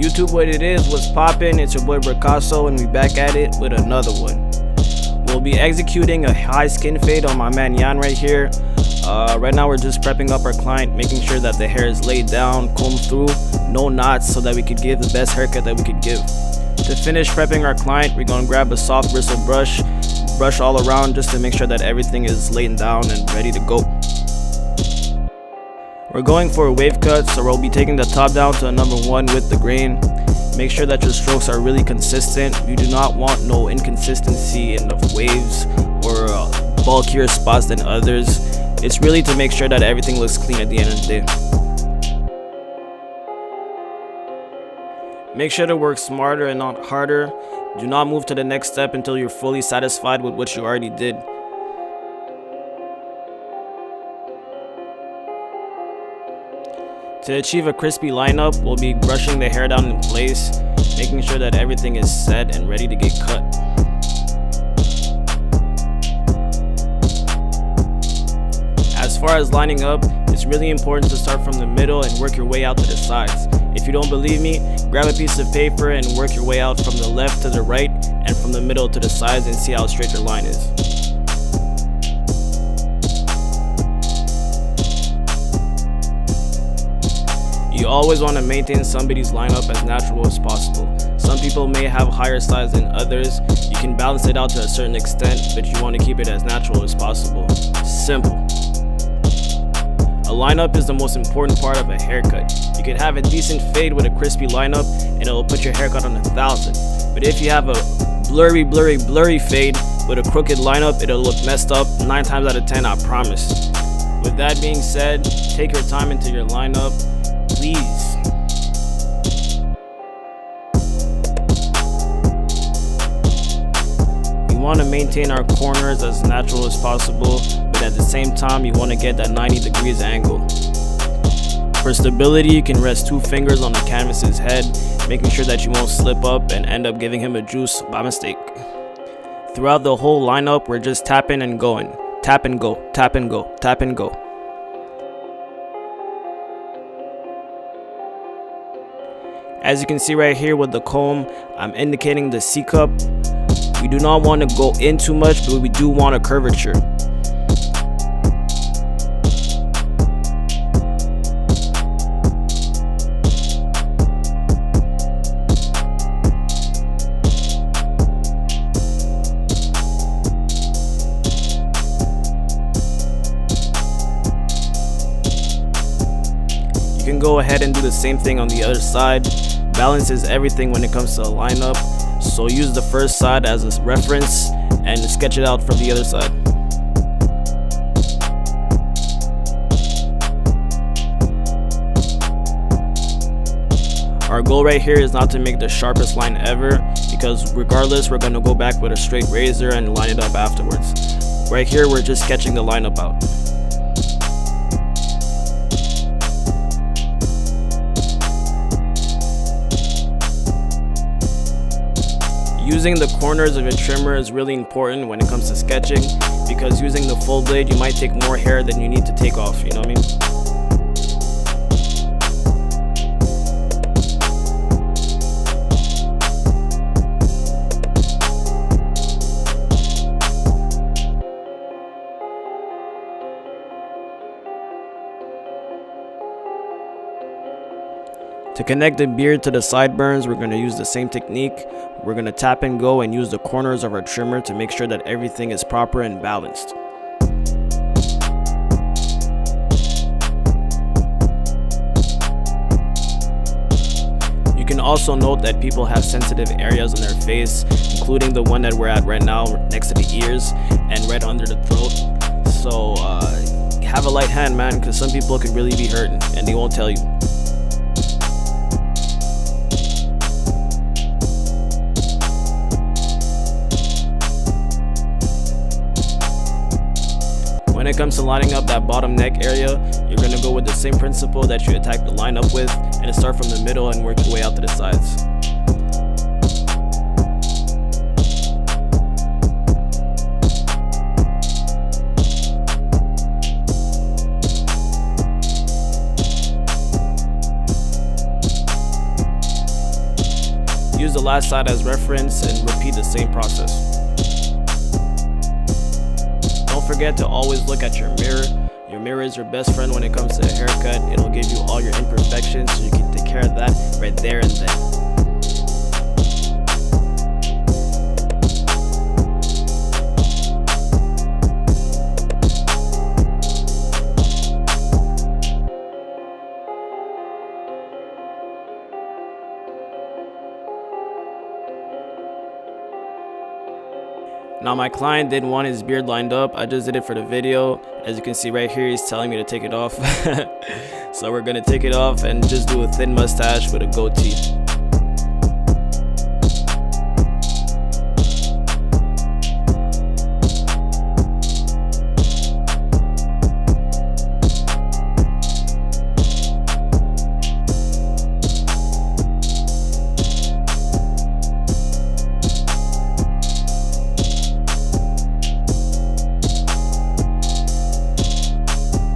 YouTube, what it is, what's poppin'? It's your boy Bricasso, and we back at it with another one. We'll be executing a high skin fade on my man Jan right here. Right now we're just prepping up our client, making sure that the hair is laid down, combed through, no knots, so that we could give the best haircut that we could give. To finish prepping our client, we're gonna grab a soft bristle brush all around just to make sure that everything is laid down and ready to go. We're going for a wave cut, so we'll be taking the top down to a number 1 with the grain. Make sure that your strokes are really consistent. You do not want no inconsistency in the waves or bulkier spots than others. It's really to make sure that everything looks clean at the end of the day. Make sure to work smarter and not harder. Do not move to the next step until you're fully satisfied with what you already did. To achieve a crispy lineup, we'll be brushing the hair down in place, making sure that everything is set and ready to get cut. As far as lining up, it's really important to start from the middle and work your way out to the sides. If you don't believe me, grab a piece of paper and work your way out from the left to the right and from the middle to the sides and see how straight your line is. You always want to maintain somebody's lineup as natural as possible. Some people may have higher size than others. You can balance it out to a certain extent, but you want to keep it as natural as possible. Simple. A lineup is the most important part of a haircut. You can have a decent fade with a crispy lineup and it'll put your haircut on 1,000. But if you have a blurry fade with a crooked lineup, it'll look messed up 9 times out of 10, I promise. With that being said, take your time into your lineup, please. We want to maintain our corners as natural as possible, but at the same time you want to get that 90 degrees angle. For stability, you can rest 2 fingers on the canvas's head, making sure that you won't slip up and end up giving him a juice by mistake. Throughout the whole lineup, we're just tapping and going. Tap and go, tap and go, tap and go. As you can see right here with the comb, I'm indicating the C cup. We do not want to go in too much, but we do want a curvature. You can go ahead and do the same thing on the other side. Balance is everything when it comes to a lineup, so use the first side as a reference and sketch it out from the other side. Our goal right here is not to make the sharpest line ever, because regardless we're going to go back with a straight razor and line it up afterwards. Right here we're just sketching the lineup out. Using the corners of your trimmer is really important when it comes to sketching, because using the full blade you might take more hair than you need to take off, you know what I mean? To connect the beard to the sideburns, we're going to use the same technique. We're going to tap and go and use the corners of our trimmer to make sure that everything is proper and balanced. You can also note that people have sensitive areas on their face, including the one that we're at right now next to the ears and right under the throat. So have a light hand, man, because some people could really be hurting and they won't tell you. When it comes to lining up that bottom neck area, you're going to go with the same principle that you attack the lineup with, and start from the middle and work your way out to the sides. use the last side as reference and repeat the same process. Don't forget to always look at your mirror. Your mirror is your best friend when it comes to a haircut. It'll give you all your imperfections, so you can take care of that right there and then. Now my client didn't want his beard lined up. I just did it for the video. As you can see right here, he's telling me to take it off. So we're gonna take it off and just do a thin mustache with a goatee.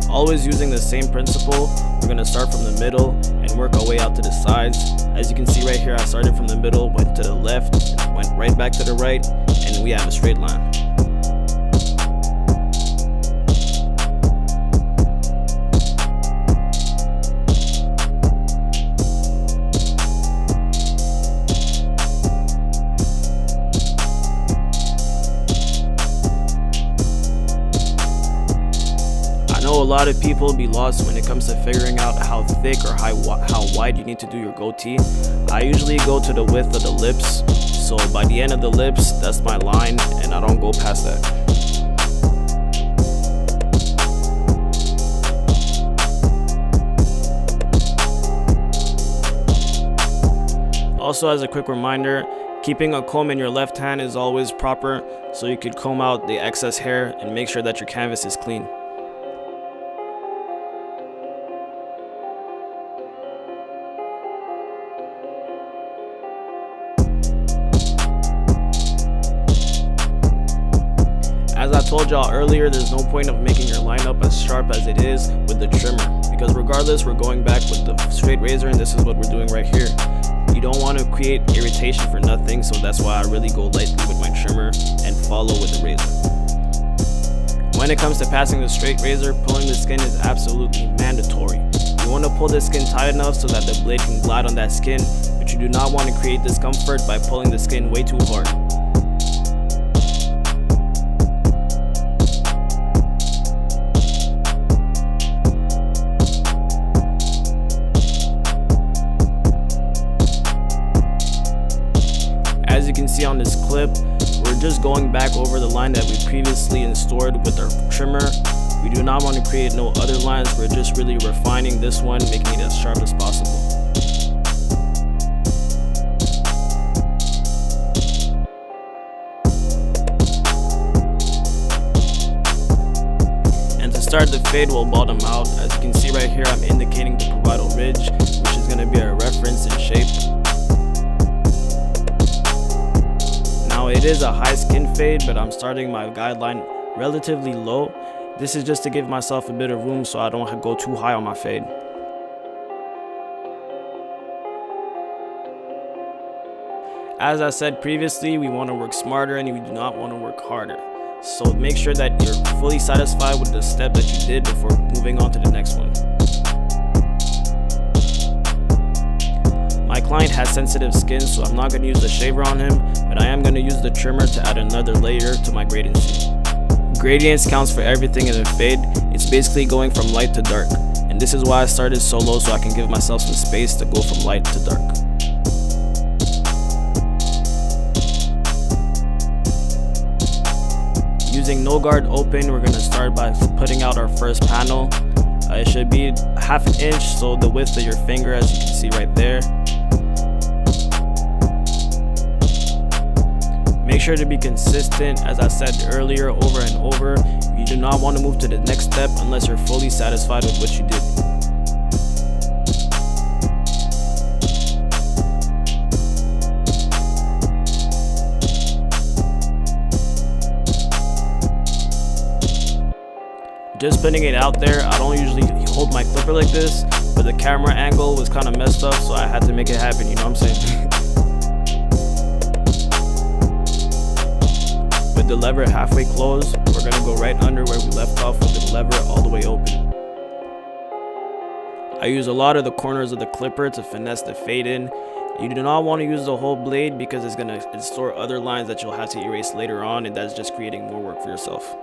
Always using the same principle, we're going to start from the middle and work our way out to the sides. As you can see right here, I started from the middle, went to the left, went right back to the right, and we have a straight line. A lot of people be lost when it comes to figuring out how thick or how wide you need to do your goatee. I usually go to the width of the lips, so by the end of the lips, that's my line, and I don't go past that. Also, as a quick reminder, keeping a comb in your left hand is always proper, so you could comb out the excess hair and make sure that your canvas is clean. As I told y'all earlier, there's no point of making your lineup as sharp as it is with the trimmer, because regardless, we're going back with the straight razor, and this is what we're doing right here. You don't want to create irritation for nothing, so that's why I really go lightly with my trimmer and follow with the razor. When it comes to passing the straight razor, pulling the skin is absolutely mandatory. You want to pull the skin tight enough so that the blade can glide on that skin, but you do not want to create discomfort by pulling the skin way too hard. As you can see on this clip, we're just going back over the line that we previously installed with our trimmer. We do not want to create no other lines, we're just really refining this one, making it as sharp as possible. And to start the fade, we'll bottom out. As you can see right here, I'm indicating the parietal ridge, which is going to be our reference in shape. Now it is a high skin fade, but I'm starting my guideline relatively low. This is just to give myself a bit of room so I don't go too high on my fade. As I said previously, we want to work smarter and we do not want to work harder. So make sure that you're fully satisfied with the step that you did before moving on to the next one. My client has sensitive skin, so I'm not going to use the shaver on him, but I am going to use the trimmer to add another layer to my gradients. Gradients counts for everything in a fade. It's basically going from light to dark, and this is why I started so low, so I can give myself some space to go from light to dark. Using no guard open, we're going to start by putting out our first panel. It should be half an inch, so the width of your finger, as you can see right there. Make sure to be consistent, as I said earlier, over and over. You do not want to move to the next step unless you're fully satisfied with what you did. Just putting it out there, I don't usually hold my clipper like this, but the camera angle was kind of messed up, so I had to make it happen, you know what I'm saying? With the lever halfway closed, we're going to go right under where we left off with the lever all the way open. I use a lot of the corners of the clipper to finesse the fade in. You do not want to use the whole blade because it's going to distort other lines that you'll have to erase later on, and that's just creating more work for yourself.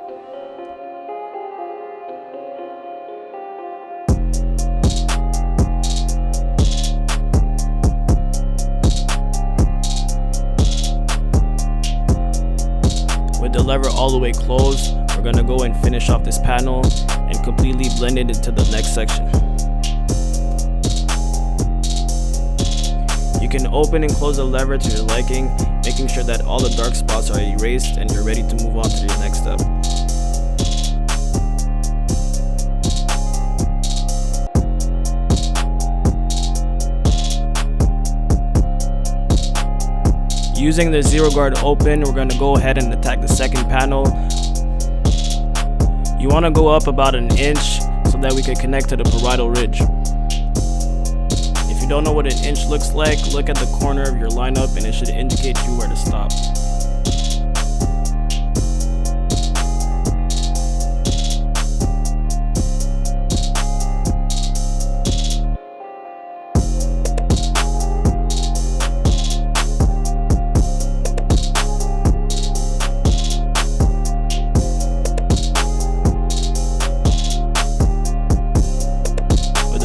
With the lever all the way closed, we're going to go and finish off this panel and completely blend it into the next section. You can open and close the lever to your liking, making sure that all the dark spots are erased and you're ready to move on to your next step. Using the zero guard open, we're going to go ahead and attack the second panel. You want to go up about an inch so that we can connect to the parietal ridge. If you don't know what an inch looks like, look at the corner of your lineup and it should indicate you where to stop.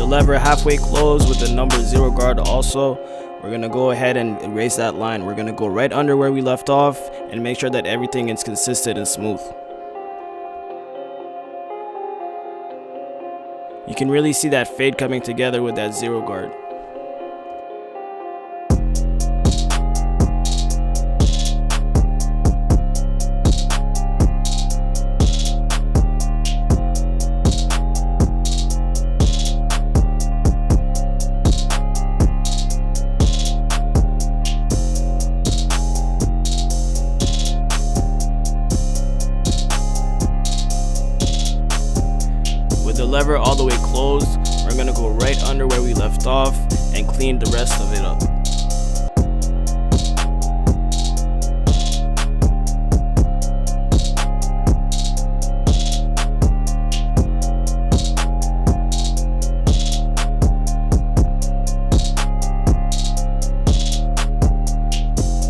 Lever halfway closed with the number 0 guard also, we're going to go ahead and erase that line. We're going to go right under where we left off and make sure that everything is consistent and smooth. You can really see that fade coming together with that 0 guard. The lever all the way closed, we're going to go right under where we left off and clean the rest of it up.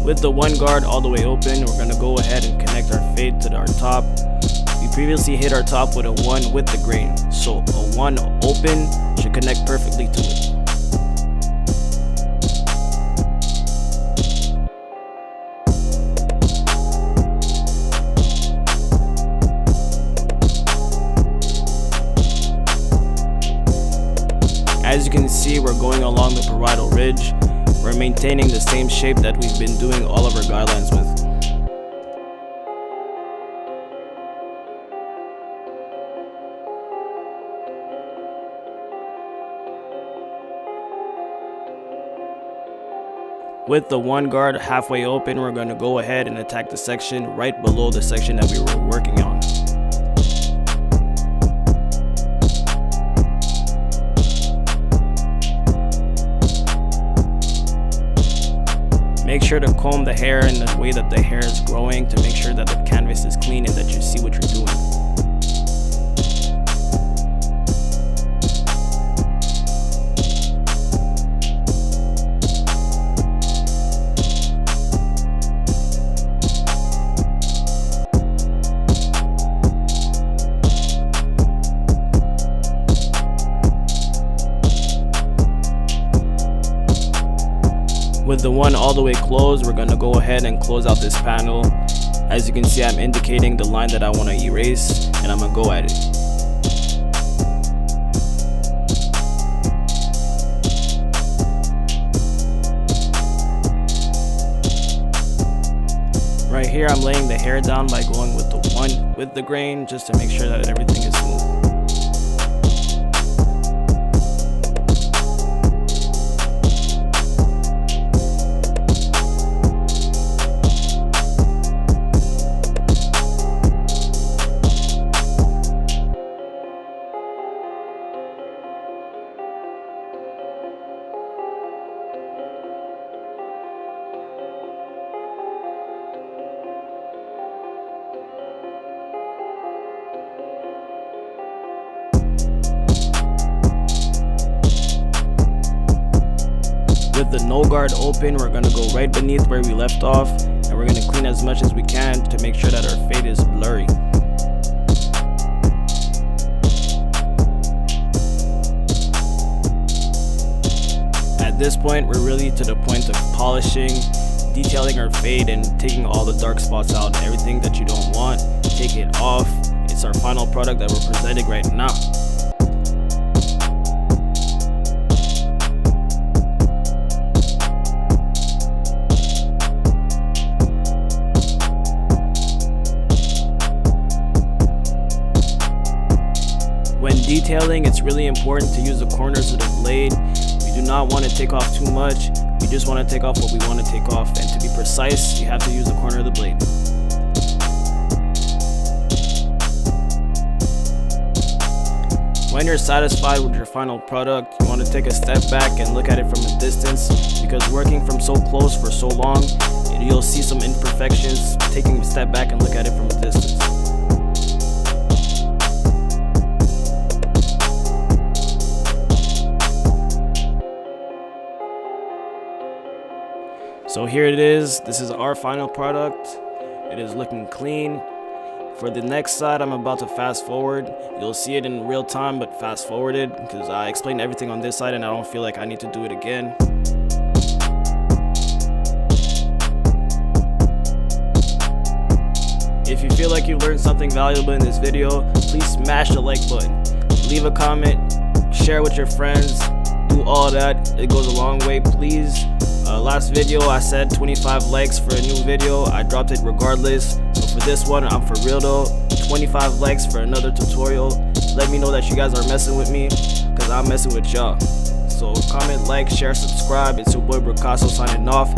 With the 1 guard all the way open, we're going to go ahead and connect our fade to our top. We previously hit our top with a 1 with the grain, so a 1 open should connect perfectly to it. As you can see, we're going along the parietal ridge. We're maintaining the same shape that we've been doing all of our guidelines with. With the 1 guard halfway open, we're going to go ahead and attack the section right below the section that we were working on. Make sure to comb the hair in the way that the hair is growing to make sure that the canvas is clean and that you see what you're doing. With the 1 all the way closed, we're going to go ahead and close out this panel. As you can see, I'm indicating the line that I want to erase, and I'm going to go at it. Right here, I'm laying the hair down by going with the 1 with the grain, just to make sure that everything is smooth. With the no guard open, we're gonna go right beneath where we left off, and we're gonna clean as much as we can to make sure that our fade is blurry. At this point, we're really to the point of polishing, detailing our fade, and taking all the dark spots out. Everything that you don't want, take it off. It's our final product that we're presenting right now. When detailing, it's really important to use the corners of the blade. You do not want to take off too much. You just want to take off what we want to take off, and to be precise, you have to use the corner of the blade. When you're satisfied with your final product, you want to take a step back and look at it from a distance, because working from so close for so long, you'll see some imperfections. Taking a step back and look at it from a distance. So here it is. This is our final product. It is looking clean. For the next side, I'm about to fast forward. You'll see it in real time, but fast forwarded, because I explained everything on this side and I don't feel like I need to do it again. If you feel like you learned something valuable in this video, please smash the like button. Leave a comment, share with your friends, do all that. It goes a long way, please. Last video I said 25 likes for a new video. I dropped it regardless. So for this one, I'm for real though. 25 likes for another tutorial. Let me know that you guys are messing with me, because I'm messing with y'all. So comment, like, share, subscribe. It's your boy Bricasso signing off.